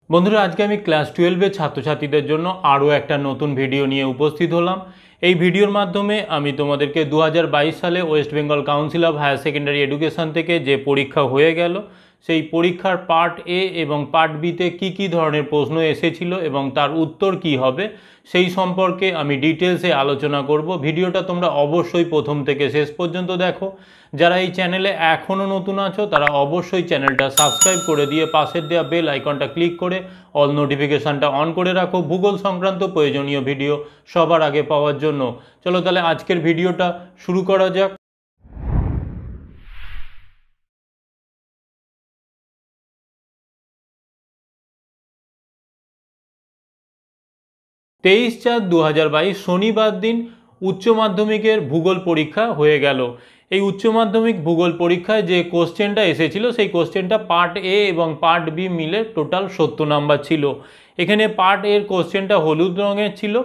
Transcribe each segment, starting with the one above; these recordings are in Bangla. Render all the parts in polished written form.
বন্ধুরা, আজকে আমি ক্লাস 12 ছাত্রছাত্রীদের জন্য আরও একটা নতুন ভিডিও নিয়ে উপস্থিত হলাম। এই ভিডিওর মাধ্যমে আমি তোমাদেরকে 2022 সালে West Bengal Council of Higher Secondary Education থেকে যে পরীক্ষা হয়ে গেল সেই পরীক্ষার পার্ট এ এবং পার্ট বিতে কী ধরনের প্রশ্ন এসেছিল এবং তার উত্তর কি হবে সেই সম্পর্কে আমি ডিটেলসে আলোচনা করব। ভিডিওটা তোমরা অবশ্যই প্রথম থেকে শেষ পর্যন্ত দেখো। যারা এই চ্যানেলে এখনও নতুন আছো তারা অবশ্যই চ্যানেলটা সাবস্ক্রাইব করে দিয়ে পাশের দেওয়া বেল আইকনটা ক্লিক করে অল নোটিফিকেশানটা অন করে রাখো ভূগোল সংক্রান্ত প্রয়োজনীয় ভিডিও সবার আগে পাওয়ার জন্য। চলো তাহলে আজকের ভিডিওটা শুরু করা যাক। 23/4/2022 শনিবার দিন উচ্চ মাধ্যমিকের ভূগোল পরীক্ষা হয়ে গেল। এই উচ্চ মাধ্যমিক ভূগোল পরীক্ষায় যে কোশ্চেনটা এসেছিল সেই কোশ্চেনটা পার্ট এ এবং পার্ট বি মিলে টোটাল 70 নাম্বার ছিল। এখানে পার্ট এর কোশ্চেনটা হলুদ রঙের ছিল,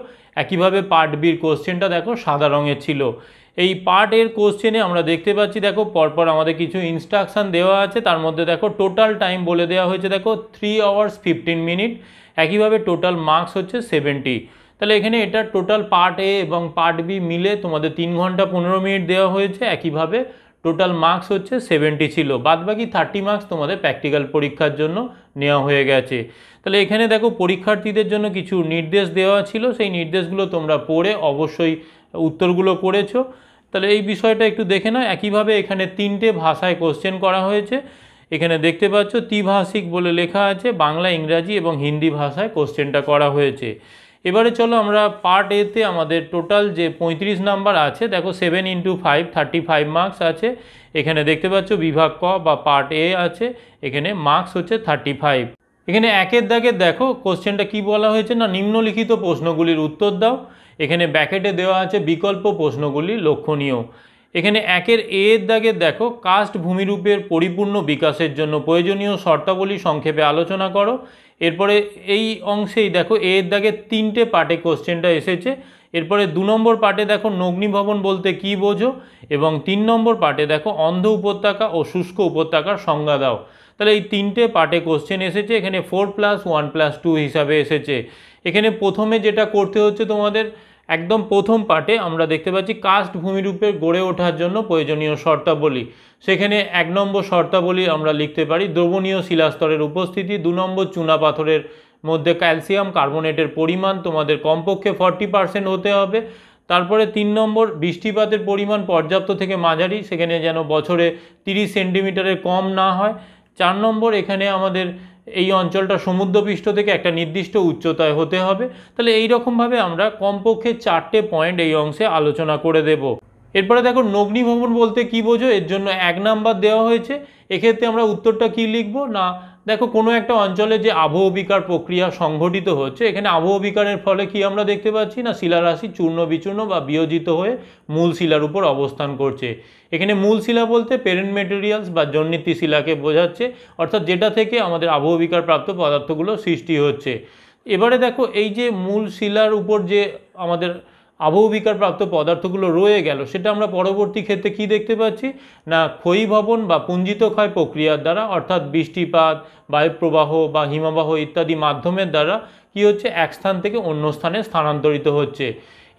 একইভাবে পার্ট বির কোশ্চেনটা দেখো সাদা রঙের ছিল। এই পার্ট এর কোশ্চেনে আমরা দেখতে পাচ্ছি দেখো পরপর আমাদের কিছু ইনস্ট্রাকশান দেওয়া আছে, তার মধ্যে দেখো টোটাল টাইম বলে দেওয়া হয়েছে দেখো 3 hours 15 মিনিট, একইভাবে টোটাল মার্কস হচ্ছে 70। তাহলে এখানে এটা টোটাল পার্ট এ এবং পার্ট বি মিলে তোমাদের 3 ঘন্টা 15 মিনিট দেওয়া হয়েছে, একইভাবে টোটাল মার্কস হচ্ছে 70 ছিল। বাদবাকি 30 মার্কস তোমাদের প্র্যাকটিক্যাল পরীক্ষার জন্য নেওয়া হয়ে গেছে। তাহলে এখানে দেখো পরীক্ষার্থীদের জন্য কিছু নির্দেশ দেওয়া ছিল, সেই নির্দেশগুলো তোমরা পড়ে অবশ্যই উত্তরগুলো করেছো। তাহলে এই বিষয়টা একটু দেখে নাও। একইভাবে এখানে 3টে ভাষায় কোশ্চেন করা হয়েছে। এখানে দেখতে পাচ্ছ ত্রিভাষিক বলে লেখা আছে, বাংলা, ইংরাজি এবং হিন্দি ভাষায় কোশ্চেনটা করা হয়েছে। এবারে চলো আমরা পার্ট এতে আমাদের টোটাল যে 35 নাম্বার আছে দেখো 7 × 5 35 মার্কস আছে। এখানে দেখতে পাচ্ছ বিভাগ ক বা পার্ট এ আছে, এখানে মার্কস হচ্ছে 35। এখানে একের দাগের দেখো কোশ্চেনটা কি বলা হয়েছে না, নিম্নলিখিত প্রশ্নগুলির উত্তর দাও। এখানে ব্যাকেটে দেওয়া আছে বিকল্প প্রশ্নগুলি লক্ষণীয়। এখানে একের এর দাগের দেখো কাস্ট ভূমিরূপের পরিপূর্ণ বিকাশের জন্য প্রয়োজনীয় শর্তাবলী সংক্ষেপে আলোচনা করো। এরপরে এই অংশেই দেখো এর দাগের 3টে পার্টে কোশ্চেনটা এসেছে। এরপরে 2 নম্বর পার্টে দেখো নগ্নিভবন বলতে কি বোঝো, এবং 3 নম্বর পার্টে দেখো অন্ধ উপত্যকা ও শুষ্ক উপত্যকার সংজ্ঞা দাও। তাহলে এই 3টে পার্টে কোশ্চেন এসেছে, এখানে 4+1+2 হিসাবে এসেছে। এখানে প্রথমে যেটা করতে হচ্ছে তোমাদের, একদম প্রথম পার্টে আমরা দেখতে পাচ্ছি কাস্ট ভূমিরূপের গড়ে ওঠার জন্য প্রয়োজনীয় শর্তাবলী। সেখানে 1 নম্বর শর্তাবলী আমরা লিখতে পারি দ্রবণীয় শিলাস্তরের উপস্থিতি। 2 নম্বর চুনা পাথরের মধ্যে ক্যালসিয়াম কার্বনেটের পরিমাণ তোমাদের কমপক্ষে 40% হতে হবে। তারপরে 3 নম্বর বৃষ্টিপাতের পরিমাণ পর্যাপ্ত থেকে মাঝারি, সেখানে যেন বছরে 30 সেন্টিমিটারের কম না হয়। 4 নম্বর এখানে আমাদের এই অঞ্চলটা সমুদ্রপৃষ্ঠ থেকে একটা নির্দিষ্ট উচ্চতায় হতে হবে। তাহলে এই রকমভাবে আমরা কমপক্ষে 4টে পয়েন্ট এই অংশে আলোচনা করে দেব। এরপরে দেখো নগ্নিভবন বলতে কি বোঝো, এর জন্য 1 নাম্বার দেওয়া হয়েছে। এক্ষেত্রে আমরা উত্তরটা কি লিখব না, দেখো কোনো একটা অঞ্চলে যে আবহবিকার প্রক্রিয়া সংঘটিত হচ্ছে, এখানে আবহবিকারের ফলে কি আমরা দেখতে পাচ্ছি না শিলারাশি চূর্ণ বিচূর্ণ বা বিয়োজিত হয়ে মূল শিলার উপর অবস্থান করছে। এখানে মূল শিলা বলতে পেরেন্ট মেটেরিয়ালস বা জন্মিতি শিলাকে বোঝাচ্ছে, অর্থাৎ যেটা থেকে আমাদের আবহবিকার প্রাপ্ত পদার্থগুলো সৃষ্টি হচ্ছে। এবারে দেখো এই যে মূল শিলার উপর যে আমাদের আবহবিকার প্রাপ্ত পদার্থগুলো রয়ে গেল, সেটা আমরা পরবর্তী ক্ষেত্রে কি দেখতে পাচ্ছি না ক্ষয়ীভবন বা পুঞ্জিত ক্ষয় প্রক্রিয়ার দ্বারা, অর্থাৎ বৃষ্টিপাত, বায়ুপ্রবাহ বা হিমবাহ ইত্যাদি মাধ্যমের দ্বারা কি হচ্ছে এক স্থান থেকে অন্য স্থানে স্থানান্তরিত হচ্ছে।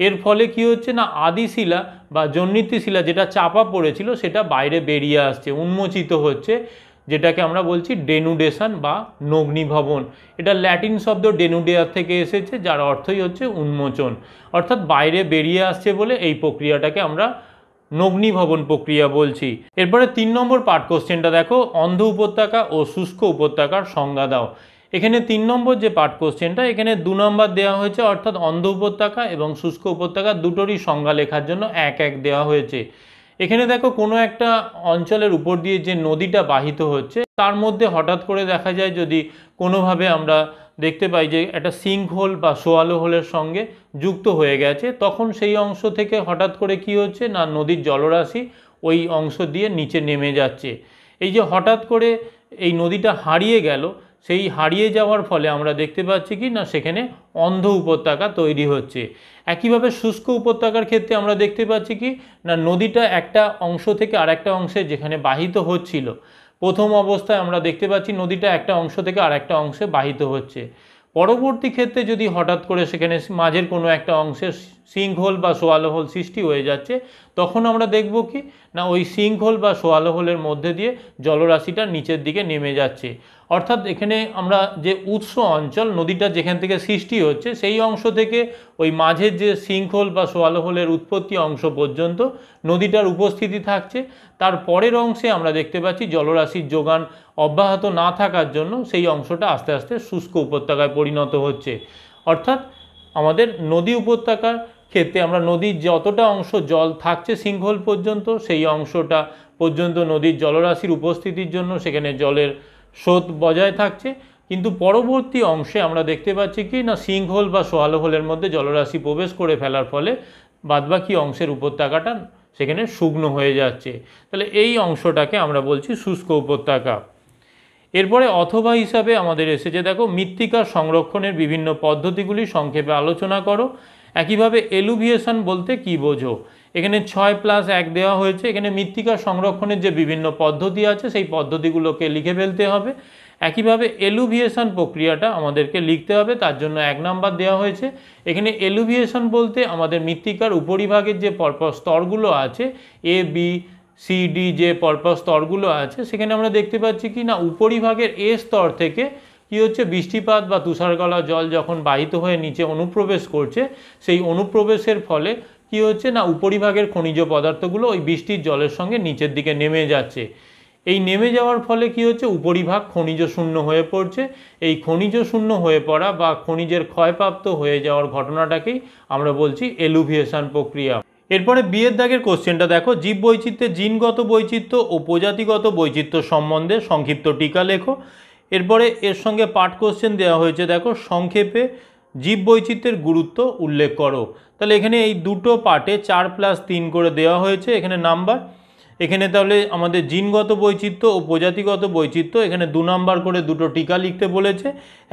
এর ফলে কি হচ্ছে না আদি শিলা বা জন্মিতি শিলা যেটা চাপা পড়েছিল সেটা বাইরে বেরিয়ে আসছে, উন্মোচিত হচ্ছে, যেটাকে আমরা বলছি ডেনুডেশন বা নগ্নিভবন। এটা ল্যাটিন শব্দ ডেনুডেয়ার থেকে এসেছে, যার অর্থই হচ্ছে উন্মোচন, অর্থাৎ বাইরে বেরিয়ে আসছে বলে এই প্রক্রিয়াটাকে আমরা নগ্নিভবন প্রক্রিয়া বলছি। এরপরে 3 নম্বর পার্ট কোশ্চেনটা দেখো অন্ধ উপত্যকা ও শুষ্ক উপত্যকার সংজ্ঞা দাও। এখানে 3 নম্বর যে পার্ট কোশ্চেনটা, এখানে 2 নম্বর দেওয়া হয়েছে, অর্থাৎ অন্ধ উপত্যকা এবং শুষ্ক উপত্যকা দুটোরই সংজ্ঞা লেখার জন্য 1 দেওয়া হয়েছে। এখানে দেখো কোনো একটা অঞ্চলের উপর দিয়ে যে নদীটা বাহিত হচ্ছে তার মধ্যে হঠাৎ করে দেখা যায় যদি কোনোভাবে আমরা দেখতে পাই যে একটা সিঙ্ক হোল বা সোয়ালো হোলের সঙ্গে যুক্ত হয়ে গেছে, তখন সেই অংশ থেকে হঠাৎ করে কি হচ্ছে না নদীর জলরাশি ওই অংশ দিয়ে নিচে নেমে যাচ্ছে। এই যে হঠাৎ করে এই নদীটা হারিয়ে গেল, সেই হারিয়ে যাওয়ার ফলে আমরা দেখতে পাচ্ছি কি না সেখানে অন্ধ উপত্যকা তৈরি হচ্ছে। একইভাবে শুষ্ক উপত্যকার ক্ষেত্রে আমরা দেখতে পাচ্ছি কি না নদীটা একটা অংশ থেকে আরেকটা অংশে যেখানে বাহিত হচ্ছিল, প্রথম অবস্থায় আমরা দেখতে পাচ্ছি নদীটা একটা অংশ থেকে আরেকটা অংশে বাহিত হচ্ছে। পরবর্তী ক্ষেত্রে যদি হঠাৎ করে সেখানে মাঝের কোনো একটা অংশে সিঙ্কহোল বা সোয়ালো হোল সৃষ্টি হয়ে যাচ্ছে, তখন আমরা দেখব কি না ওই সিঙ্কহোল বা সোয়ালো হোলের মধ্যে দিয়ে জলরাশিটা নিচের দিকে নেমে যাচ্ছে। অর্থাৎ এখানে আমরা যে উৎস অঞ্চল, নদীটা যেখান থেকে সৃষ্টি হচ্ছে সেই অংশ থেকে ওই মাঝের যে সিঙ্কহোল বা সোয়ালো হোলের উৎপত্তি অংশ পর্যন্ত নদীটার উপস্থিতি থাকছে। তার পরের অংশে আমরা দেখতে পাচ্ছি জলরাশির যোগান অব্যাহত না থাকার জন্য সেই অংশটা আস্তে আস্তে শুষ্ক উপত্যকায় পরিণত হচ্ছে। অর্থাৎ আমাদের নদী উপত্যকার ক্ষেত্রে আমরা নদীর যতটা অংশ জল থাকছে সিঙ্কহোল পর্যন্ত, সেই অংশটা পর্যন্ত নদীর জলরাশির উপস্থিতির জন্য সেখানে জলের স্রোত বজায় থাকছে। কিন্তু পরবর্তী অংশে আমরা দেখতে পাচ্ছি কি না সিঙ্কহোল বা সোয়ালো হোলের মধ্যে জলরাশি প্রবেশ করে ফেলার ফলে বাদবাকি অংশের উপত্যকাটা সেখানে শুকনো হয়ে যাচ্ছে। তাহলে এই অংশটাকে আমরা বলছি শুষ্ক উপত্যকা। এরপরে অথবা হিসাবে আমাদের এসেছে দেখো মৃত্তিকা সংরক্ষণের বিভিন্ন পদ্ধতিগুলি সংক্ষেপে আলোচনা করো। একইভাবে এলুভিয়েশন বলতে কি বোঝো? এখানে 6+1 দেওয়া হয়েছে। এখানে মৃত্তিকা সংরক্ষণের যে বিভিন্ন পদ্ধতি আছে সেই পদ্ধতিগুলোকে লিখে ফেলতে হবে। একইভাবে এলুভিয়েশন প্রক্রিয়াটা আমাদেরকে লিখতে হবে, তার জন্য 1 নাম্বার দেওয়া হয়েছে। এখানে এলুভিয়েশন বলতে আমাদের মৃত্তিকার উপরিভাগের যে পরপর স্তরগুলো আছে এ বি সি ডি, যে পরপর স্তরগুলো আছে সেখানে আমরা দেখতে পাচ্ছি কি না উপরিভাগের এ স্তর থেকে কি হচ্ছে বৃষ্টিপাত বা তুষারগলা জল যখন বাহিত হয়ে নিচে অনুপ্রবেশ করছে, সেই অনুপ্রবেশের ফলে কি হচ্ছে না উপরিভাগের খনিজ পদার্থগুলো ওই বৃষ্টির জলের সঙ্গে নিচের দিকে নেমে যাচ্ছে। এই নেমে যাওয়ার ফলে কি হচ্ছে উপরিভাগ খনিজ শূন্য হয়ে পড়ছে। এই খনিজ শূন্য হয়ে পড়া বা খনিজের ক্ষয়প্রাপ্ত হয়ে যাওয়ার ঘটনাটাকেই আমরা বলছি এলুভিয়েশন প্রক্রিয়া। এরপরে বিয়ের দাগের কোশ্চেনটা দেখো, জীববৈচিত্র্যের জিনগত বৈচিত্র্য ও প্রজাতিগত বৈচিত্র্য সম্বন্ধে সংক্ষিপ্ত টিকা লেখো। এরপরে এর সঙ্গে পাঠ কোশ্চেন দেওয়া হয়েছে দেখো, সংক্ষেপে জীববৈচিত্র্যের গুরুত্ব উল্লেখ করো। তাহলে এখানে এই দুটো পার্টে 4+3 করে দেওয়া হয়েছে এখানে নাম্বার। এখানে তাহলে আমাদের জিনগত বৈচিত্র্য ও প্রজাতিগত বৈচিত্র্য এখানে 2 নাম্বার করে দুটো টিকা লিখতে বলেছে।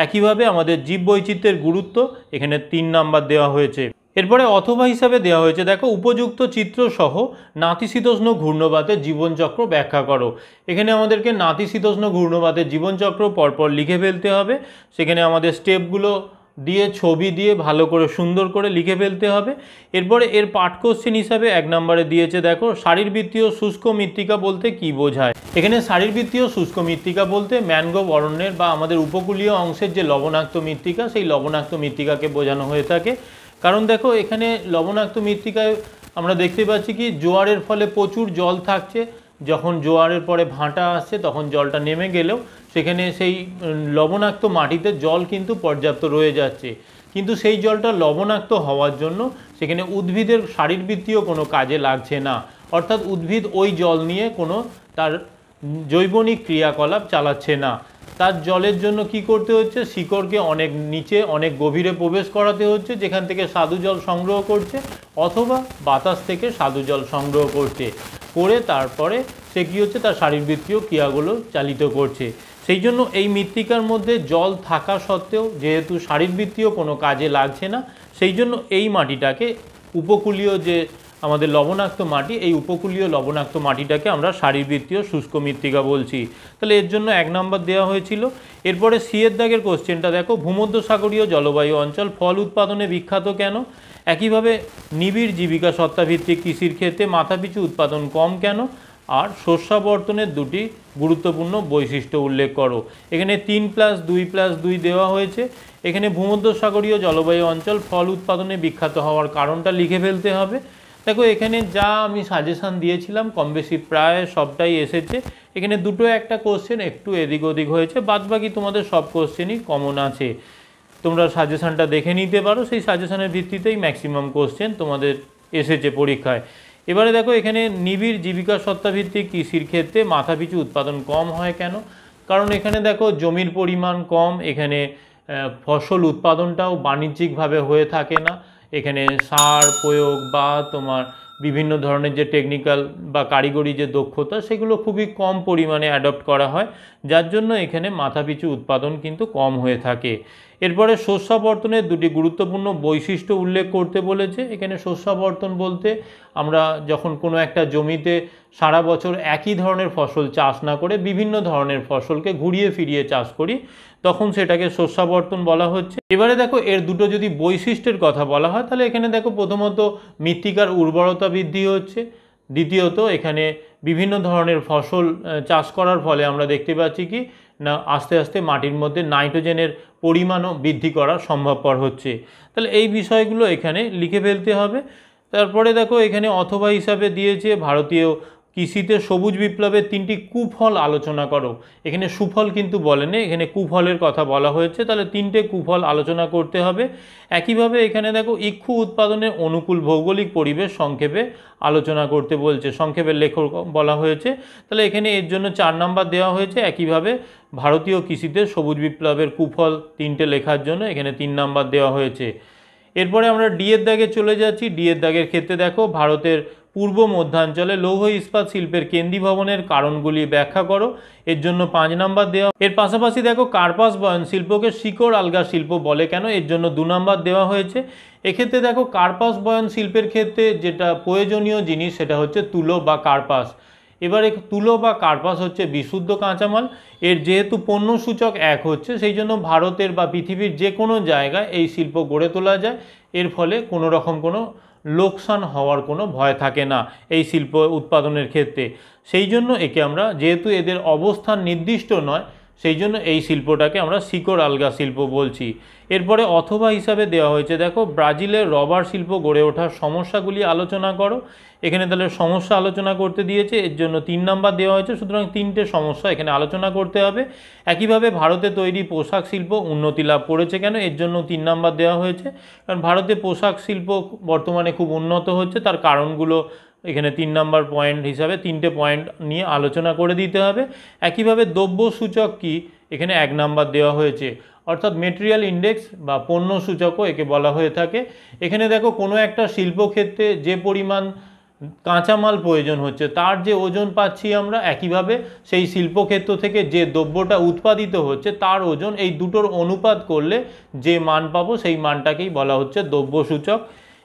একইভাবে আমাদের জীববৈচিত্র্যের গুরুত্ব এখানে 3 নাম্বার দেওয়া হয়েছে। এরপরে অথবা হিসাবে দেওয়া হয়েছে দেখো, উপযুক্ত চিত্রসহ নাতিশীতোষ্ণ ঘূর্ণবাতের জীবনচক্র ব্যাখ্যা করো। এখানে আমাদেরকে নাতিশীতোষ্ণ ঘূর্ণবাতের জীবনচক্র পরপর লিখে ফেলতে হবে। সেখানে আমাদের স্টেপগুলো দিয়ে ছবি দিয়ে ভালো করে সুন্দর করে লিখে ফেলতে হবে। এরপরে এর পাঠ কোশ্চেন হিসাবে 1 নম্বরে দিয়েছে দেখো, শারীরবৃত্তীয় শুষ্ক মৃত্তিকা বলতে কি বোঝায়। এখানে শারীরবৃত্তীয় শুষ্ক মৃত্তিকা বলতে ম্যানগ্রোভ অরণ্যের বা আমাদের উপকূলীয় অংশের যে লবণাক্ত মৃত্তিকা সেই লবণাক্ত মৃত্তিকাকে বোঝানো হয়ে থাকে। কারণ দেখো এখানে লবণাক্ত মৃত্তিকায় আমরা দেখতে পাচ্ছি কি জোয়ারের ফলে প্রচুর জল থাকছে। যখন জোয়ারের পরে ভাঁটা আসছে তখন জলটা নেমে গেলেও সেখানে সেই লবণাক্ত মাটিতে জল কিন্তু পর্যাপ্ত রয়ে যাচ্ছে। কিন্তু সেই জলটা লবণাক্ত হওয়ার জন্য সেখানে উদ্ভিদের শারীরবৃত্তীয় কোনো কাজে লাগছে না। অর্থাৎ উদ্ভিদ ওই জল নিয়ে কোনো তার জৈবনিক ক্রিয়াকলাপ চালাচ্ছে না। তার জলের জন্য কি করতে হচ্ছে, শিকড়কে অনেক নিচে অনেক গভীরে প্রবেশ করাতে হচ্ছে, যেখান থেকে স্বাদু জল সংগ্রহ করছে, অথবা বাতাস থেকে স্বাদু জল সংগ্রহ করছে, করে তারপরে সে কী হচ্ছে তার শারীরবৃত্তীয় ক্রিয়াগুলো চালিত করছে। সেই জন্য এই মৃত্তিকার মধ্যে জল থাকা সত্ত্বেও যেহেতু শারীরবৃত্তীয় কোনো কাজে লাগছে না, সেই জন্য এই মাটিটাকে উপকূলীয় যে আমাদের লবণাক্ত মাটি, এই উপকূলীয় লবণাক্ত মাটিটাকে আমরা শারীরবৃত্তীয় শুষ্ক মৃত্তিকা বলছি। তাহলে এর জন্য 1 নম্বর দেওয়া হয়েছিল। এরপরে সিয়ের দাগের কোশ্চেনটা দেখো, ভূমধ্যসাগরীয় জলবায়ু অঞ্চল ফল উৎপাদনে বিখ্যাত কেন? একইভাবে নিবিড় জীবিকা সত্তাভিত্তিক কৃষির ক্ষেত্রে মাথাপিছু উৎপাদন কম কেন? আর শস্যাবর্তনের 2টি গুরুত্বপূর্ণ বৈশিষ্ট্য উল্লেখ করো। এখানে 3+2+2 দেওয়া হয়েছে। এখানে ভূমধ্যসাগরীয় জলবায়ু অঞ্চল ফল উৎপাদনে বিখ্যাত হওয়ার কারণটা লিখে ফেলতে হবে। দেখো এখানে যা আমি সাজেশান দিয়েছিলাম কম বেশি প্রায় সবটাই এসেছে। এখানে দুটো একটা কোশ্চেন একটু এদিক ওদিক হয়েছে, বাদবাকি তোমাদের সব কোশ্চেনই কমন আছে। তোমরা সাজেশানটা দেখে নিতে পারো, সেই সাজেশানের ভিত্তিতেই ম্যাক্সিমাম কোশ্চেন তোমাদের এসেছে পরীক্ষায়। এবারে দেখো এখানে নিবিড় জীবিকা সত্তাভিত্তিক কৃষির ক্ষেত্রে মাথাপিছু উৎপাদন কম হয় কেন? কারণ এখানে দেখো জমির পরিমাণ কম, এখানে ফসল উৎপাদনটাও বাণিজ্যিকভাবে হয়ে থাকে না। এখানে সার প্রয়োগ বা তোমার বিভিন্ন ধরনের যে টেকনিক্যাল বা কারিগরি যে দক্ষতা সেগুলো খুবই কম পরিমাণে অ্যাডপ্ট করা হয়, যার জন্য এখানে মাথাপিছু উৎপাদন কিন্তু কম হয়ে থাকে। এরপরে শস্যাবর্তনের দুটি গুরুত্বপূর্ণ বৈশিষ্ট্য উল্লেখ করতে বলেছে। এখানে শস্যাবর্তন বলতে আমরা যখন কোনো একটা জমিতে সারা বছর একই ধরনের ফসল চাষ না করে বিভিন্ন ধরনের ফসলকে ঘুরিয়ে ফিরিয়ে চাষ করি, তখন সেটাকে শস্যাবর্তন বলা হচ্ছে। এবারে দেখো এর দুটো যদি বৈশিষ্ট্যের কথা বলা হয় তাহলে এখানে দেখো প্রথমত মৃত্তিকার উর্বরতা বৃদ্ধি হচ্ছে, দ্বিতীয়ত এখানে বিভিন্ন ধরনের ফসল চাষ করার ফলে আমরা দেখতে পাচ্ছি কি না আস্তে আস্তে মাটির মধ্যে নাইট্রোজেনের পরিমাণও বৃদ্ধি করা সম্ভবপর হচ্ছে। তাহলে এই বিষয়গুলো এখানে লিখে ফেলতে হবে। তারপরে দেখো এখানে অথবা হিসাবে দিয়েছে ভারতীয় কৃষিতে সবুজ বিপ্লবের 3টি কুফল আলোচনা করো। এখানে সুফল কিন্তু বলেনি, এখানে কুফলের কথা বলা হয়েছে, তাহলে 3টে কুফল আলোচনা করতে হবে। একইভাবে এখানে দেখো ইক্ষু উৎপাদনের অনুকূল ভৌগোলিক পরিবেশ সংক্ষেপে আলোচনা করতে বলছে, সংক্ষেপে লেখক বলা হয়েছে। তাহলে এখানে এর জন্য 4 নাম্বার দেওয়া হয়েছে। একইভাবে ভারতীয় কৃষিতে সবুজ বিপ্লবের কুফল 3টে লেখার জন্য এখানে 3 নাম্বার দেওয়া হয়েছে। এরপরে আমরা ডি এর দাগে চলে যাচ্ছি। ডি এর দাগের ক্ষেত্রে দেখো ভারতের পূর্ব মধ্যাঞ্চলে লৌহ ইস্পাত শিল্পের কেন্দ্রীভবনের কারণগুলি ব্যাখ্যা করো, এর জন্য 5 নাম্বার দেওয়া। এর পাশাপাশি দেখো কার্পাস বয়ন শিল্পকে শিকড় আলগা শিল্প বলে কেন, এর জন্য 2 নাম্বার দেওয়া হয়েছে। এক্ষেত্রে দেখো কার্পাস বয়ন শিল্পের ক্ষেত্রে যেটা প্রয়োজনীয় জিনিস সেটা হচ্ছে তুলো বা কার্পাস। এবারে তুলো বা কার্পাস হচ্ছে বিশুদ্ধ কাঁচামাল, এর যেহেতু পণ্য সূচক 1 হচ্ছে সেই জন্য ভারতের বা পৃথিবীর যে কোনো জায়গায় এই শিল্প গড়ে তোলা যায়। এর ফলে কোনো রকম কোনো লোকসান হওয়ার কোনো ভয় থাকে না এই শিল্প উৎপাদনের ক্ষেত্রে। সেই জন্য একে আমরা, যেহেতু এদের অবস্থান নির্দিষ্ট নয়, সেই জন্য এই শিল্পটাকে আমরা শিকড় আলগা শিল্প বলছি। এরপরে অথবা হিসাবে দেওয়া হয়েছে দেখো ব্রাজিলের রবার শিল্প গড়ে ওঠার সমস্যাগুলি আলোচনা করো। এখানে তাহলে সমস্যা আলোচনা করতে দিয়েছে, এর জন্য 3 নাম্বার দেওয়া হয়েছে। সুতরাং 3টে সমস্যা এখানে আলোচনা করতে হবে। একইভাবে ভারতে তৈরি পোশাক শিল্প উন্নতি লাভ করেছে কেন, এর জন্য 3 নাম্বার দেওয়া হয়েছে। কারণ ভারতে পোশাক শিল্প বর্তমানে খুব উন্নত হচ্ছে, তার কারণগুলো এখানে 3 নাম্বার পয়েন্ট হিসাবে 3টে পয়েন্ট নিয়ে আলোচনা করে দিতে হবে। একইভাবে দ্রব্য সূচক কি, এখানে 1 নাম্বার দেওয়া হয়েছে, অর্থাৎ মেটেরিয়াল ইন্ডেক্স বা পণ্য সূচকও একে বলা হয়ে থাকে। এখানে দেখো কোনো একটা শিল্পক্ষেত্রে যে পরিমাণ কাঁচামাল প্রয়োজন হচ্ছে তার যে ওজন পাচ্ছি আমরা, একইভাবে সেই শিল্পক্ষেত্র থেকে যে দ্রব্যটা উৎপাদিত হচ্ছে তার ওজন, এই দুটোর অনুপাত করলে যে মান পাবো সেই মানটাকেই বলা হচ্ছে দ্রব্য সূচক।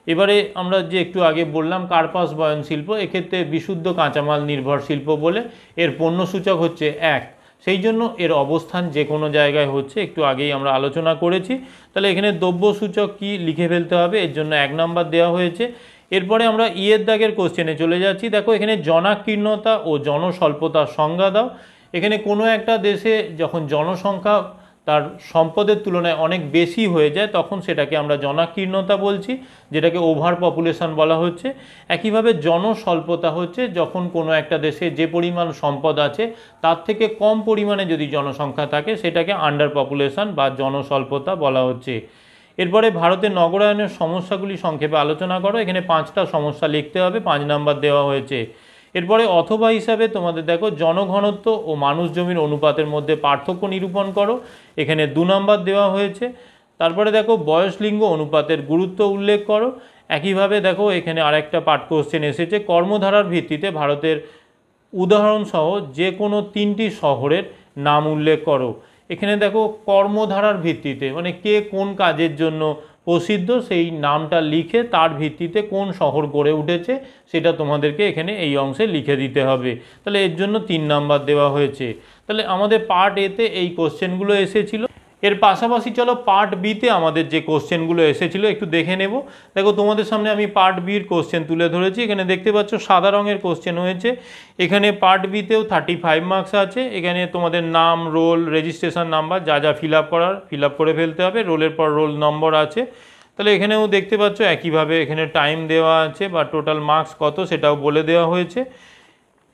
এবারে আমরা যে একটু আগে বললাম কার্পাস বয়ন শিল্প, এক্ষেত্রে বিশুদ্ধ কাঁচামাল নির্ভর শিল্প বলে এর পণ্য সূচক হচ্ছে 1, সেই জন্য এর অবস্থান যে কোনো জায়গায় হচ্ছে, একটু আগেই আমরা আলোচনা করেছি। তাহলে এখানে দ্রব্য সূচক কি লিখে ফেলতে হবে, এর জন্য 1 নাম্বার দেওয়া হয়েছে। এরপরে আমরা ইয়ের দাগের কোশ্চেনে চলে যাচ্ছি। দেখো এখানে জনাকীর্ণতা ও জনস্বল্পতার সংজ্ঞা দাও। এখানে কোনো একটা দেশে যখন জনসংখ্যা তার সম্পদের তুলনায় অনেক বেশি হয়ে যায় তখন সেটাকে আমরা জনাকীর্ণতা বলছি, যেটাকে ওভার পপুলেশন বলা হচ্ছে। একইভাবে জনস্বল্পতা হচ্ছে যখন কোনো একটা দেশে যে পরিমাণ সম্পদ আছে তার থেকে কম পরিমাণে যদি জনসংখ্যা থাকে সেটাকে আন্ডার পপুলেশন বা জনস্বল্পতা বলা হচ্ছে। এরপরে ভারতের নগরায়নের সমস্যাগুলি সংক্ষেপে আলোচনা করো। এখানে 5টা সমস্যা লিখতে হবে, 5 নাম্বার দেওয়া হয়েছে। এরপরে অথবা হিসাবে তোমাদের দেখো জনঘনত্ব ও মানুষ জমির অনুপাতের মধ্যে পার্থক্য নিরূপণ করো, এখানে 2 নাম্বার দেওয়া হয়েছে। তারপরে দেখো বয়স লিঙ্গ অনুপাতের গুরুত্ব উল্লেখ করো। একইভাবে দেখো এখানে আরেকটা পাঠ কোশ্চেন এসেছে, কর্মধারার ভিত্তিতে ভারতের উদাহরণসহ যে কোনো 3টি শহরের নাম উল্লেখ করো। এখানে দেখো কর্মধারার ভিত্তিতে মানে কে কোন কাজের জন্য প্রসিদ্ধ সেই নামটা লিখে তার ভিত্তিতে কোন শহর গড়ে উঠেছে সেটা তোমাদেরকে এখানে এই অংশে লিখে দিতে হবে। তাহলে এর জন্য 3 নাম্বার দেওয়া হয়েছে। তাহলে আমাদের পার্ট এতে এই কোশ্চেনগুলো এসেছিল। এর পাশাপাশি চলো পার্ট বিতে আমাদের যে কোশ্চেনগুলো এসেছিলো একটু দেখে নেব। দেখো তোমাদের সামনে আমি পার্ট বির কোশ্চেন তুলে ধরেছি। এখানে দেখতে পাচ্ছ সাদা রঙের কোশ্চেন হয়েছে। এখানে পার্ট বিতেও 35 মার্কস আছে। এখানে তোমাদের নাম, রোল, রেজিস্ট্রেশন নাম্বার যা যা ফিল আপ করে ফেলতে হবে, রোলের পর রোল নম্বর আছে। তাহলে এখানেও দেখতে পাচ্ছ একইভাবে এখানে টাইম দেওয়া আছে বা টোটাল মার্কস কত সেটাও বলে দেওয়া হয়েছে।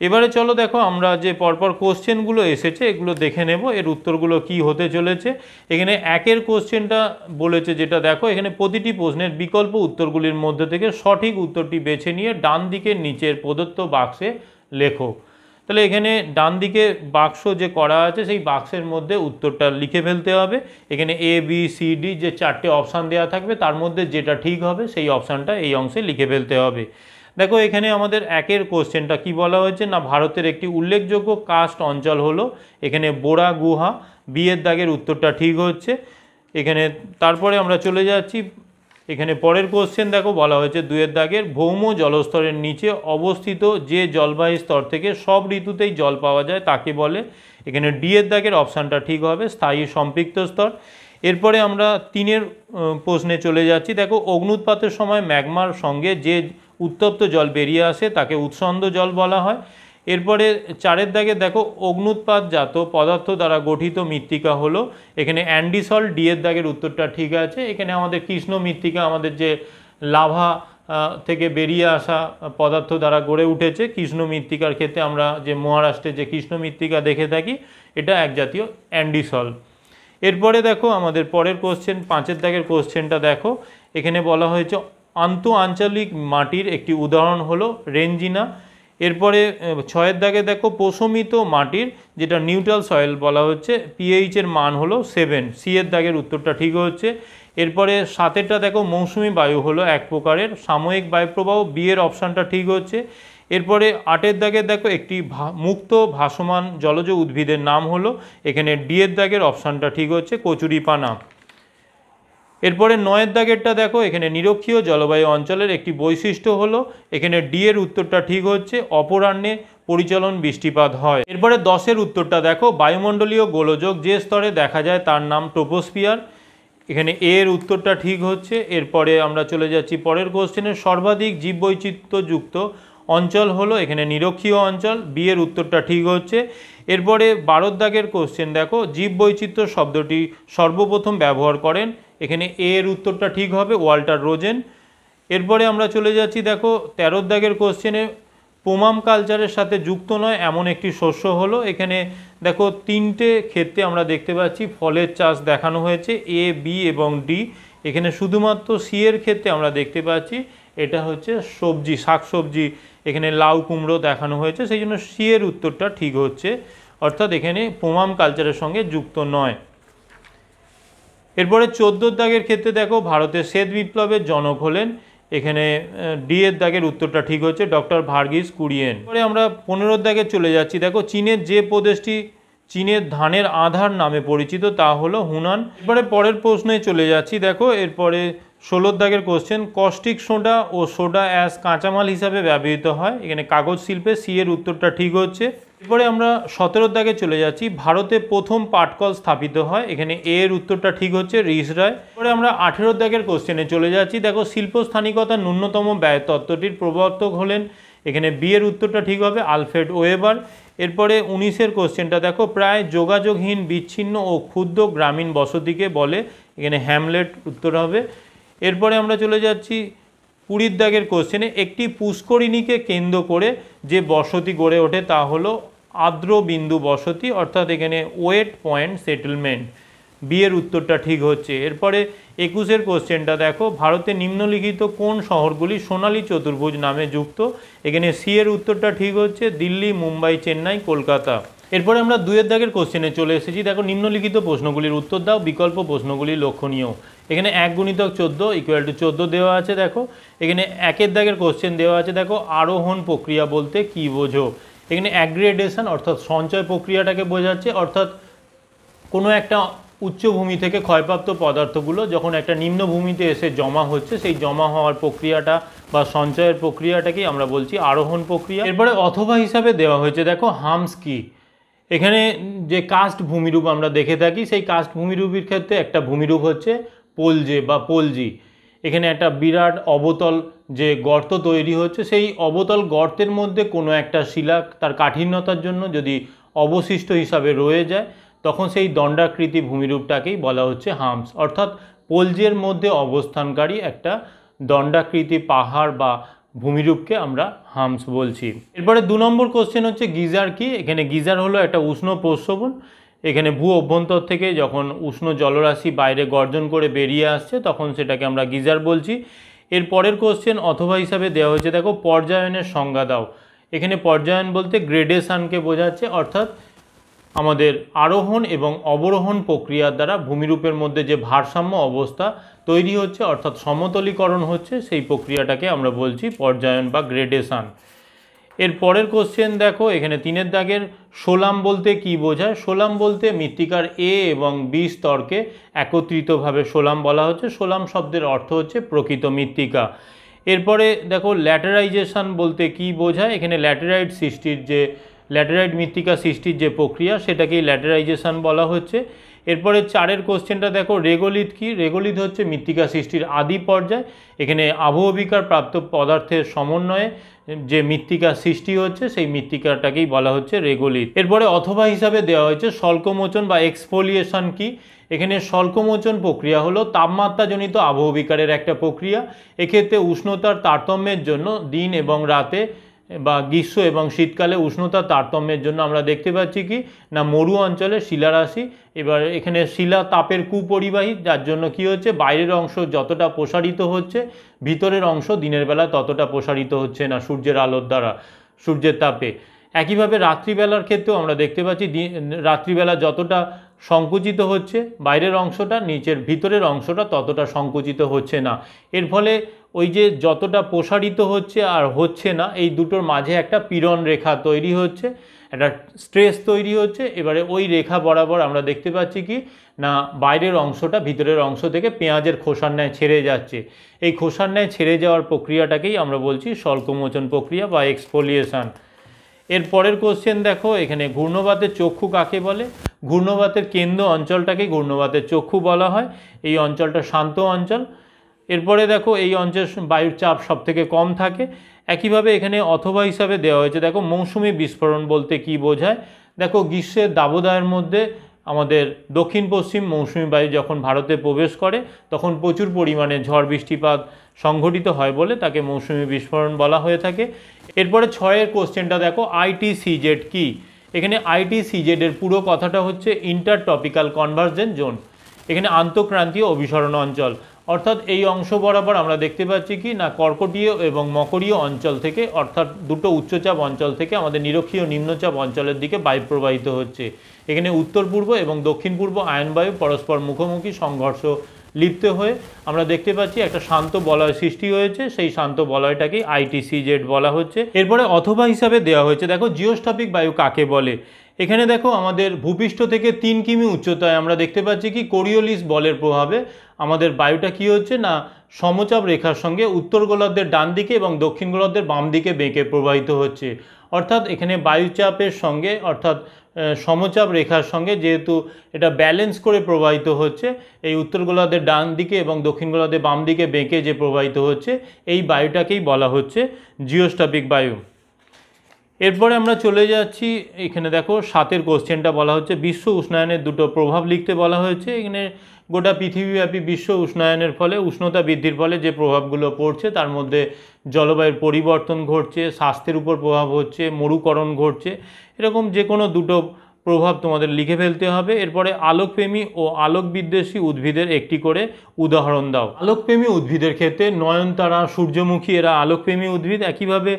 এবারে চলো দেখো আমরা যে পরপর কোশ্চেনগুলো এসেছে এগুলো দেখে নেব, এর উত্তরগুলো কি হতে চলেছে। এখানে 1-এর কোশ্চেনটা বলেছে যেটা দেখো, এখানে প্রতিটি প্রশ্নের বিকল্প উত্তরগুলির মধ্যে থেকে সঠিক উত্তরটি বেছে নিয়ে ডান দিকের নিচের প্রদত্ত বাক্সে লেখো। তাহলে এখানে ডান দিকে বাক্স যে করা আছে সেই বাক্সের মধ্যে উত্তরটা লিখে ফেলতে হবে। এখানে A B C D যে 4টে অপশান দেওয়া থাকবে তার মধ্যে যেটা ঠিক হবে সেই অপশানটা এই অংশে লিখে ফেলতে হবে। দেখো এখানে আমাদের 1-এর কোশ্চেনটা কি বলা হয়েছে না, ভারতের একটি উল্লেখযোগ্য কাস্ট অঞ্চল হলো এখানে বোরা গুহা। বি এর দাগের উত্তরটা ঠিক হচ্ছে। এখানে তারপরে আমরা চলে যাচ্ছি, এখানে পরের কোশ্চেন দেখো বলা হয়েছে 2-এর দাগের ভৌম জলস্তরের নিচে অবস্থিত যে জলবায়ু স্তর থেকে সব ঋতুতেই জল পাওয়া যায় তাকে বলে। এখানে ডি-এর দাগের অপশানটা ঠিক হবে স্থায়ী সম্পৃক্ত স্তর। এরপরে আমরা 3-এর প্রশ্নে চলে যাচ্ছি, দেখো অগ্নুৎপাতের সময় ম্যাগমার সঙ্গে যে উত্তপ্ত জল বেরিয়ে আসে তাকে উৎসন্দ জল বলা হয়। এরপরে 4-এর দাগে দেখো অগ্নুৎপাতজাত পদার্থ দ্বারা গঠিত মৃত্তিকা হলো, এখানে অ্যান্ডিসল। ডি-এর দাগের উত্তরটা ঠিক আছে। এখানে আমাদের কৃষ্ণ মৃত্তিকা আমাদের যে লাভা থেকে বেরিয়ে আসা পদার্থ দ্বারা গড়ে উঠেছে, কৃষ্ণ মৃত্তিকার ক্ষেত্রে আমরা যে মহারাষ্ট্রে যে কৃষ্ণ মৃত্তিকা দেখে থাকি এটা এক জাতীয় অ্যান্ডিসল। এরপরে দেখো আমাদের পরের কোশ্চেন 5-এর দাগের কোশ্চেনটা দেখো, এখানে বলা হয়েছে আন্তঃআঞ্চলিক মাটির একটি উদাহরণ হলো রেঞ্জিনা। এরপরে 6-এর দাগে দেখো প্রশমিত মাটির যেটা নিউট্রাল সয়েল বলা হচ্ছে পিএইচের মান হলো 7। সি-এর দাগের উত্তরটা ঠিক হচ্ছে। এরপরে 7-এরটা দেখো মৌসুমি বায়ু হলো এক প্রকারের সাময়িক বায়ুপ্রবাহ, বি-এর অপশানটা ঠিক হচ্ছে। এরপরে 8-এর দাগে দেখো একটি মুক্ত ভাসমান জলজ উদ্ভিদের নাম হলো, এখানে ডি-এর দাগের অপশানটা ঠিক হচ্ছে কচুরিপানা। এরপরে 9-এর দাগেরটা দেখো, এখানে নিরক্ষীয় জলবায়ু অঞ্চলের একটি বৈশিষ্ট্য হলো, এখানে ডি-এর উত্তরটা ঠিক হচ্ছে অপরাহ্নে পরিচলন বৃষ্টিপাত হয়। এরপরে 10-এর উত্তরটা দেখো বায়ুমণ্ডলীয় গোলযোগ যে স্তরে দেখা যায় তার নাম ট্রোপোস্ফিয়ার, এখানে এর উত্তরটা ঠিক হচ্ছে। এরপরে আমরা চলে যাচ্ছি পরের কোশ্চেনে, সর্বাধিক জীববৈচিত্র্যযুক্ত অঞ্চল হলো, এখানে নিরক্ষীয় অঞ্চল। বি-এর উত্তরটা ঠিক হচ্ছে। এরপরে 12-এর দাগের কোশ্চেন দেখো জীববৈচিত্র্য শব্দটি সর্বপ্রথম ব্যবহার করেন, এখানে এর উত্তরটা ঠিক হবে ওয়াল্টার রোজেন। এরপরে আমরা চলে যাচ্ছি দেখো 13-এর দাগের কোশ্চেনে, পোমাম কালচারের সাথে যুক্ত নয় এমন একটি শস্য হলো, এখানে দেখো 3টে ক্ষেত্রে আমরা দেখতে পাচ্ছি ফলের চাষ দেখানো হয়েছে এ, বি এবং ডি। এখানে শুধুমাত্র সি এর ক্ষেত্রে আমরা দেখতে পাচ্ছি এটা হচ্ছে সবজি, শাকসবজি, এখানে লাউ কুমড়ো দেখানো হয়েছে, সেই জন্য সি এর উত্তরটা ঠিক হচ্ছে, অর্থাৎ এখানে পোমাম কালচারের সঙ্গে যুক্ত নয়। এরপরে 14-এর দাগের ক্ষেত্রে দেখো ভারতের শ্বেত বিপ্লবের জনক হলেন, এখানে ডি-এর দাগের উত্তরটা ঠিক হচ্ছে ডক্টর ভার্গিস কুরিয়েন। এরপরে আমরা 15-এর দাগে চলে যাচ্ছি, দেখো চীনের যে প্রদেশটি চীনের ধানের আধার নামে পরিচিত তা হলো হুনান। এরপরে পরের প্রশ্নে চলে যাচ্ছি, দেখো এরপরে 16-এর দাগের কোশ্চেন, কস্টিক সোডা ও সোডা অ্যাশ কাঁচামাল হিসাবে ব্যবহৃত হয়, এখানে কাগজ শিল্পে। সি এর উত্তরটা ঠিক হচ্ছে। এরপরে আমরা 17-এর দাগে চলে যাচ্ছি, ভারতে প্রথম পাটকল স্থাপিত হয়, এখানে এর উত্তরটা ঠিক হচ্ছে রিসরায়। এরপরে আমরা 18-এর দাগের কোশ্চেনে চলে যাচ্ছি, দেখো শিল্পস্থানিকতার ন্যূনতম ব্যয় তত্ত্বটির প্রবর্তক হলেন, এখানে বি এর উত্তরটা ঠিক হবে আলফ্রেড ওয়েবার। এরপরে 19-এর কোশ্চেনটা দেখো প্রায় যোগাযোগহীন বিচ্ছিন্ন ও ক্ষুদ্র গ্রামীণ বসতিকে বলে, এখানে হ্যামলেট উত্তর হবে। এরপরে আমরা চলে যাচ্ছি 20-এর দাগের কোশ্চেনে, একটি পুষ্করিণীকে কেন্দ্র করে যে বসতি গড়ে ওঠে তা হলো আর্দ্রবিন্দু বসতি, অর্থাৎ এখানে ওয়েট পয়েন্ট সেটেলমেন্ট। বি এর উত্তরটা ঠিক হচ্ছে। এরপরে 21-এর কোশ্চেনটা দেখো ভারতে নিম্নলিখিত কোন শহরগুলি সোনালী চতুর্ভুজ নামে যুক্ত, এখানে সি এর উত্তরটা ঠিক হচ্ছে দিল্লি, মুম্বাই, চেন্নাই, কলকাতা। এরপরে আমরা 2-এর দাগের কোশ্চেনে চলে এসেছি, দেখো নিম্নলিখিত প্রশ্নগুলির উত্তর দাও, বিকল্প প্রশ্নগুলি লক্ষণীয়। এখানে 1 × 14 = 14 দেওয়া আছে। দেখো এখানে 1-এর দাগের কোশ্চেন দেওয়া আছে, দেখো আরোহণ প্রক্রিয়া বলতে কি বোঝো, এখানে অ্যাগ্রেডেশন অর্থাৎ সঞ্চয় প্রক্রিয়াটাকে বোঝাচ্ছে, অর্থাৎ কোনো একটা উচ্চভূমি থেকে ক্ষয়প্রাপ্ত পদার্থগুলো যখন একটা নিম্নভূমিতে এসে জমা হচ্ছে, সেই জমা হওয়ার প্রক্রিয়াটা বা সঞ্চয়ের প্রক্রিয়াটাকেই আমরা বলছি আরোহণ প্রক্রিয়া। এরপরে অথবা হিসাবে দেওয়া হয়েছে, দেখো হামস কি, এখানে যে কাস্ট ভূমিরূপ আমরা দেখে থাকি সেই কাস্ট ভূমিরূপের ক্ষেত্রে একটা ভূমিরূপ হচ্ছে পোলজে বা পোলজি। এখানে একটা বিরাট অবতল যে গর্ত তৈরি হচ্ছে, সেই অবতল গর্তের মধ্যে কোনো একটা শিলা তার কাঠিন্যতার জন্য যদি অবশিষ্ট হিসাবে রয়ে যায়, তখন সেই দণ্ডাকৃতি ভূমিরূপটাকেই বলা হচ্ছে হামস, অর্থাৎ পোলজের মধ্যে অবস্থানকারী একটা দণ্ডাকৃতি পাহাড় বা ভূমিরূপকে আমরা হামস বলছি। এরপরে 2 নম্বর কোশ্চেন হচ্ছে গিজার কি, এখানে গিজার হলো একটা উষ্ণ প্রস্রবণ, এখানে ভূ অভ্যন্তর থেকে যখন উষ্ণ জলরাশি বাইরে গর্জন করে বেরিয়ে আসছে তখন সেটাকে আমরা গিজার বলছি। এর পরের কোশ্চেন অথবা হিসাবে দেওয়া হয়েছে, দেখো পর্যায়নের সংজ্ঞা দাও, এখানে পর্যায়ন বলতে গ্রেডেশনকে বোঝাচ্ছে, অর্থাৎ আমাদের আরোহণ এবং অবরোহণ প্রক্রিয়ার দ্বারা ভূমিরূপের মধ্যে যে ভারসাম্য অবস্থা তৈরি হচ্ছে, অর্থাৎ সমতলীকরণ হচ্ছে, সেই প্রক্রিয়াটাকে আমরা বলছি পর্যায়ন বা গ্রেডেশন। এর পরের কোশ্চেন দেখো, এখানে 3-এর দাগের সোলাম বলতে কি বোঝায়। সোলাম বলতে মৃত্তিকার এ এবং বি স্তরকে একত্রিতভাবে সোলাম বলা হচ্ছে। সোলাম শব্দের অর্থ হচ্ছে প্রকৃত মৃত্তিকা। এরপরে দেখো ল্যাটেরাইজেশন বলতে কি বোঝায়। এখানে ল্যাটেরাইট মৃত্তিকা সৃষ্টির যে প্রক্রিয়া সেটাকেই ল্যাটেরাইজেশন বলা হচ্ছে। এরপরে 4-এর কোশ্চেনটা দেখো, রেগোলিথ কি। রেগোলিথ হচ্ছে মৃত্তিকা সৃষ্টির আদি পর্যায়। এখানে আবহবিকার প্রাপ্ত পদার্থের সমন্বয়ে যে মৃত্তিকা সৃষ্টি হচ্ছে সেই মৃত্তিকাটাকেই বলা হচ্ছে রেগোলিথ। এরপরে অথবা হিসাবে দেওয়া হয়েছে স্বল্পমোচন বা এক্সফোলিয়েশন কি। এখানে স্বল্পমোচন প্রক্রিয়া হলো তাপমাত্রাজনিত আবহবিকারের একটা প্রক্রিয়া। এক্ষেত্রে উষ্ণতার তারতম্যের জন্য দিন এবং রাতে বা গ্রীষ্ম এবং শীতকালে উষ্ণতার তারতম্যের জন্য আমরা দেখতে পাচ্ছি কি না মরু অঞ্চলে শিলারাশি, এবার এখানে শিলা তাপের কুপরিবাহী, যার জন্য কি হচ্ছে বাইরের অংশ যতটা প্রসারিত হচ্ছে ভিতরের অংশ দিনের বেলা ততটা প্রসারিত হচ্ছে না সূর্যের আলোর দ্বারা, সূর্যের তাপে। একইভাবে রাত্রিবেলার ক্ষেত্রেও আমরা দেখতে পাচ্ছি রাত্রিবেলা যতটা সংকুচিত হচ্ছে বাইরের অংশটা, নিচের ভিতরের অংশটা ততটা সংকুচিত হচ্ছে না। এর ফলে ওই যে যতটা প্রসারিত হচ্ছে আর হচ্ছে না এই দুটোর মাঝে একটা পীড়ন রেখা তৈরি হচ্ছে, একটা স্ট্রেস তৈরি হচ্ছে। এবারে ওই রেখা বরাবর আমরা দেখতে পাচ্ছি কি না বাইরের অংশটা ভিতরের অংশ থেকে পেঁয়াজের খোসার ন্যায় ছেড়ে যাচ্ছে। এই খোসার ন্যায় ছেড়ে যাওয়ার প্রক্রিয়াটাকেই আমরা বলছি স্বল্পমোচন প্রক্রিয়া বা এক্সফোলিয়েশন। এর পরের কোশ্চেন দেখো, এখানে ঘূর্ণবাতের চক্ষু কাকে বলে। ঘূর্ণবাতের কেন্দ্র অঞ্চলটাকে ঘূর্ণবাতের চক্ষু বলা হয়। এই অঞ্চলটা শান্ত অঞ্চল। এরপরে দেখো এই অঞ্চল বায়ুর চাপ সবথেকে কম থাকে। একইভাবে এখানে অথবা হিসাবে দেওয়া হয়েছে দেখো মৌসুমি বিস্ফোরণ বলতে কি বোঝায়। দেখো গ্রীষ্মের দাবদাহের মধ্যে আমাদের দক্ষিণ পশ্চিম মৌসুমি বায়ু যখন ভারতে প্রবেশ করে তখন প্রচুর পরিমাণে ঝড় বৃষ্টিপাত সংঘটিত হয় বলে তাকে মৌসুমি বিস্ফোরণ বলা হয়ে থাকে। এরপরে 6-এর কোশ্চেনটা দেখো, ITCZ কি। এখানে ITCZ এর পুরো কথাটা হচ্ছে ইন্টার টপিক্যাল কনভার্জেন্স জোন। এখানে আন্তঃক্রান্তীয় অভিসরণ অঞ্চল, অর্থাৎ এই অংশ বরাবর আমরা দেখতে পাচ্ছি কি না কর্কটীয় এবং মকরীয় অঞ্চল থেকে, অর্থাৎ দুটো উচ্চচাপ অঞ্চল থেকে আমাদের নিরক্ষীয় নিম্নচাপ অঞ্চলের দিকে বায়ু প্রবাহিত হচ্ছে। এখানে উত্তর পূর্ব এবং দক্ষিণ পূর্ব আয়নবায়ু পরস্পর মুখোমুখি সংঘর্ষ লিপ্ত হয়ে আমরা দেখতে পাচ্ছি একটা শান্ত বলয় সৃষ্টি হয়েছে। সেই শান্ত বলয়টাকেই ITCZ বলা হচ্ছে। এরপরে অথবা হিসাবে দেওয়া হয়েছে দেখো জিওস্ট্রপিক বায়ু কাকে বলে। এখানে দেখো আমাদের ভূপৃষ্ঠ থেকে 3 কিমি উচ্চতায় আমরা দেখতে পাচ্ছি কি কোরিওলিস বলের প্রভাবে আমাদের বায়ুটা কি হচ্ছে না সমচাপ রেখার সঙ্গে উত্তর গোলার্ধের ডান দিকে এবং দক্ষিণ গোলার্ধের বাম দিকে বেঁকে প্রবাহিত হচ্ছে। অর্থাৎ এখানে বায়ুচাপের সঙ্গে অর্থাৎ সমচাপ রেখার সঙ্গে যেহেতু এটা ব্যালেন্স করে প্রবাহিত হচ্ছে, এই উত্তর গোলার্ধের ডান দিকে এবং দক্ষিণ গোলার্ধের বাম দিকে বেঁকে যে প্রবাহিত হচ্ছে এই বায়ুটাকেই বলা হচ্ছে জিওস্ট্রপিক বায়ু। এরপরে আমরা চলে যাচ্ছি, এখানে দেখো 7-এর কোশ্চেনটা বলা হচ্ছে বিশ্ব উষ্ণায়নের দুটো প্রভাব লিখতে বলা হয়েছে। এখানে গোটা পৃথিবীব্যাপী বিশ্ব উষ্ণায়নের ফলে উষ্ণতা বৃদ্ধির ফলে যে প্রভাবগুলো পড়ছে তার মধ্যে জলবায়ুর পরিবর্তন ঘটছে, স্বাস্থ্যের উপর প্রভাব হচ্ছে, মরুকরণ ঘটছে, এরকম যে কোনো দুটো প্রভাব তোমাদের লিখে ফেলতে হবে। এরপরে আলোকপ্রেমী ও আলোক বিদ্বেষী উদ্ভিদের একটি করে উদাহরণ দাও। আলোকপ্রেমী উদ্ভিদের ক্ষেত্রে নয়নতারা, সূর্যমুখী এরা আলোকপ্রেমী উদ্ভিদ। একইভাবে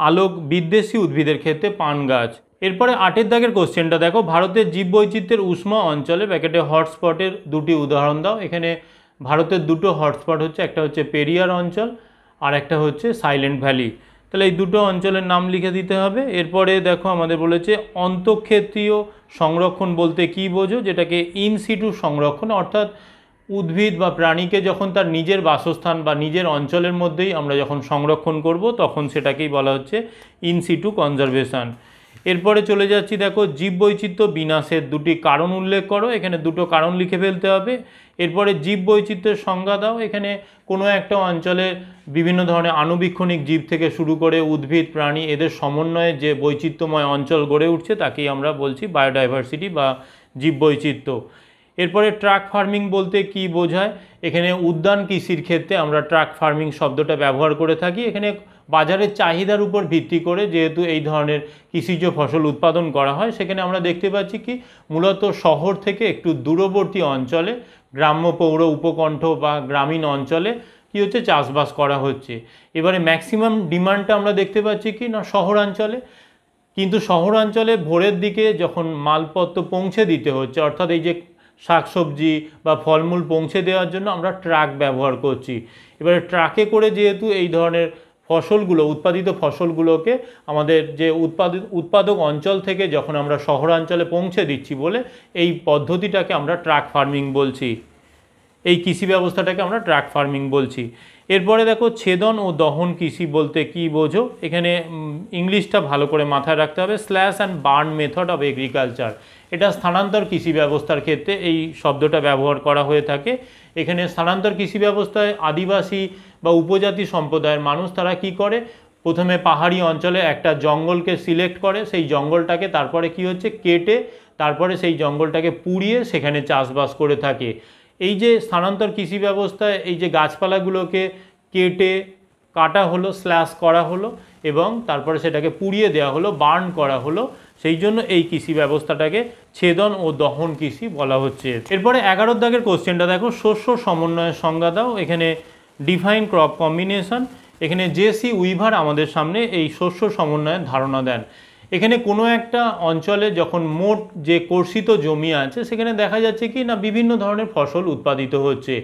আলোক বিদ্বেষী উদ্ভিদের ক্ষেত্রে পান গাছ। এরপরে 8-এর দাগের কোশ্চেনটা দেখো, ভারতের জীববৈচিত্র্যের উষ্ণ অঞ্চলে ব্র্যাকেটে হটস্পটের দুটি উদাহরণ দাও। এখানে ভারতের দুটো হটস্পট হচ্ছে, একটা হচ্ছে পেরিয়ার অঞ্চল আর একটা হচ্ছে সাইলেন্ট ভ্যালি। তাহলে এই দুটো অঞ্চলের নাম লিখে দিতে হবে। এরপরে দেখো আমাদের বলেছে অন্তঃক্ষেত্রীয় সংরক্ষণ বলতে কি বোঝো, যেটাকে ইনসিটু সংরক্ষণ, অর্থাৎ উদ্ভিদ বা প্রাণীকে যখন তার নিজের বাসস্থান বা নিজের অঞ্চলের মধ্যেই আমরা যখন সংরক্ষণ করব তখন সেটাকেই বলা হচ্ছে ইনসিটু কনজারভেশন। এরপরে চলে যাচ্ছি দেখো জীববৈচিত্র্য বিনাশের দুটি কারণ উল্লেখ করো। এখানে দুটো কারণ লিখে ফেলতে হবে। এরপরে জীববৈচিত্র্যের সংজ্ঞা দাও। এখানে কোনো একটা অঞ্চলে বিভিন্ন ধরনের আণুবীক্ষণিক জীব থেকে শুরু করে উদ্ভিদ প্রাণী এদের সমন্বয়ে যে বৈচিত্র্যময় অঞ্চল গড়ে উঠছে তাকেই আমরা বলছি বায়োডাইভার্সিটি বা জীববৈচিত্র্য। এরপরে ট্রাক ফার্মিং বলতে কি বোঝায়। এখানে উদ্যান কৃষির ক্ষেত্রে আমরা ট্রাক ফার্মিং শব্দটা ব্যবহার করে থাকি। এখানে বাজারের চাহিদার উপর ভিত্তি করে যেহেতু এই ধরনের কৃষিজ ফসল উৎপাদন করা হয়, সেখানে আমরা দেখতে পাচ্ছি কি মূলত শহর থেকে একটু দূরবর্তী অঞ্চলে গ্রাম্য পৌর উপকণ্ঠ বা গ্রামীণ অঞ্চলে কি হচ্ছে চাষবাস করা হচ্ছে। এবারে ম্যাক্সিমাম ডিমান্ডটা আমরা দেখতে পাচ্ছি কি না শহরাঞ্চলে, কিন্তু শহরাঞ্চলে ভোরের দিকে যখন মালপত্র পৌঁছে দিতে হচ্ছে, অর্থাৎ এই যে শাকসবজি বা ফলমূল পৌঁছে দেওয়ার জন্য আমরা ট্রাক ব্যবহার করছি। এবারে ট্রাকে করে যেহেতু এই ধরনের ফসলগুলো উৎপাদিত ফসলগুলোকে আমাদের যে উৎপাদক অঞ্চল থেকে যখন আমরা শহরাঞ্চলে পৌঁছে দিচ্ছি বলে এই পদ্ধতিটাকে আমরা ট্রাক ফার্মিং বলছি, এই কৃষি ব্যবস্থাটাকে আমরা ট্রাক ফার্মিং বলছি। এরপরে দেখো ছেদন ও দহন কৃষি বলতে কি বোঝো, এখানে ইংলিশটা ভালো করে মাথায় রাখতে হবে, slash and burn method of agriculture. এটা স্থানান্তর কৃষি ব্যবস্থার ক্ষেত্রে এই শব্দটা ব্যবহার করা হয়ে থাকে। এখানে স্থানান্তর কৃষি ব্যবস্থায় আদিবাসী বা উপজাতি সম্প্রদায়ের মানুষ তারা কি করে, প্রথমে পাহাড়ি অঞ্চলে একটা জঙ্গলকে সিলেক্ট করে, সেই জঙ্গলটাকে তারপরে কি হচ্ছে কেটে তারপরে সেই জঙ্গলটাকে পুড়িয়ে সেখানে চাষবাস করে থাকে। এই যে স্থানান্তর কৃষি ব্যবস্থায় এই যে গাছপালাগুলোকে কাটা হলো, স্ল্যাশ করা হলো এবং তারপরে সেটাকে পুড়িয়ে দেওয়া হলো, বার্ন করা হলো, সেই জন্য এই কৃষি ব্যবস্থাটাকে ছেদন ও দহন কৃষি বলা হচ্ছে। এরপরে 11 দাগের কোশ্চেনটা দেখো, শস্য সমন্বয়ের সংজ্ঞা দাও। এখানে ডিফাইন ক্রপ কম্বিনেশন। এখানে জেসি উইভার আমাদের সামনে এই শস্য সমন্বয়ের ধারণা দেন। এখানে কোনো একটা অঞ্চলে যখন মোট যে কর্ষিত জমি আছে সেখানে দেখা যাচ্ছে কি না বিভিন্ন ধরনের ফসল উৎপাদিত হচ্ছে।